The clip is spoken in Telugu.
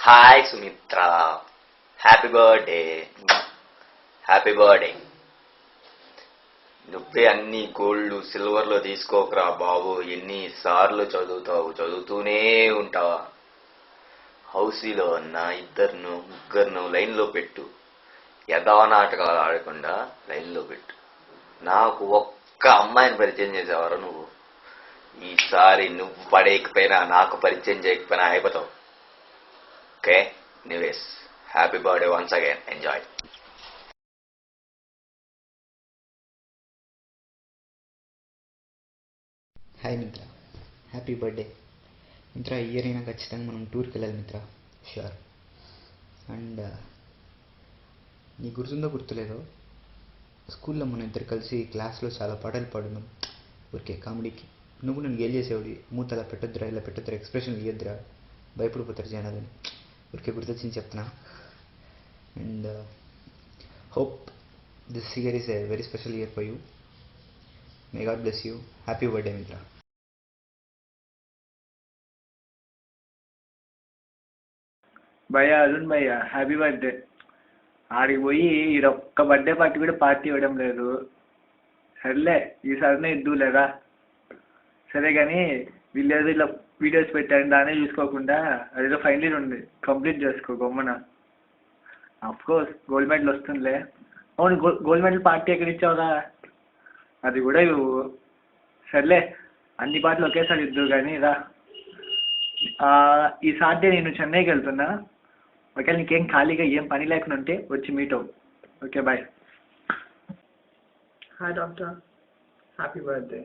Hi Sumitra, happy birthday. Happy birthday. నువ్వే అన్ని గోల్డ్ సిల్వర్లో తీసుకోకరా బాబు. ఎన్నిసార్లు చదువుతావు, చదువుతూనే ఉంటావా? హౌసీలో అన్న ఇద్దరును ముగ్గురును లైన్లో పెట్టు. యథా నాటకాలు ఆడకుండా లైన్లో పెట్టు. నాకు ఒక్క అమ్మాయిని పరిచయం చేసేవారు నువ్వు. ఈసారి నువ్వు పడేయకపోయినా నాకు పరిచయం చేయకపోయినా అయిపోతావు. Okay, anyways, happy birthday once again. Enjoy. Hi మిత్ర, హ్యాపీ బర్త్డే మిత్ర. ఇయర్ అయినా ఖచ్చితంగా మనం టూర్కి వెళ్ళాలి మిత్ర, షూర్. అండ్ నీకు గుర్తుందో గుర్తులేదో, స్కూల్లో మన ఇద్దరు కలిసి క్లాస్లో చాలా పాటలు పాడున్నాం ఊరికే కామెడీకి. నువ్వు నన్ను గేల్ చేసేవాడి, మూతలా పెట్టొద్దురా, ఇలా పెట్టొద్దురా, ఎక్స్ప్రెషన్ ఇయ్యొద్దురా, భయపడిపోతారు జనాలని. ఊరికే గుర్తొచ్చింది చెప్తున్నా. And hope this year is a very special year for you. May God bless you. Happy birthday మిత్ర. భయ్యా అరుణ్ భయ్యా, హ్యాపీ బర్త్డే. ఆడికి పోయి ఈడొక్క బర్త్డే పార్టీ కూడా పార్టీ ఇవ్వడం లేదు. సర్లే, ఈసారినే ఇద్దులేరా. సరే కానీ వీళ్ళేదో ఇలా వీడియోస్ పెట్టారు, దానే చూసుకోకుండా అదేదో ఫైనల్ ఇయర్ ఉంది, కంప్లీట్ చేసుకో గమ్మున. కోర్స్ గోల్డ్ మెడల్ వస్తుందిలే. అవును, గోల్డ్ మెడల్ పార్టీ ఎక్కడ ఇచ్చావురా? అది కూడా ఇవ్వు. సర్లే, అన్ని పాటలు ఒకేసారి ఇద్దు కానీ రా. ఈ సాటర్డే నేను చెన్నైకి వెళ్తున్నా. ఒకవేళ నీకేం ఖాళీగా ఏం పని లేకుండా ఉంటే వచ్చి మీట్ అవ్వు. Okay, bye. Hi doctor, happy birthday.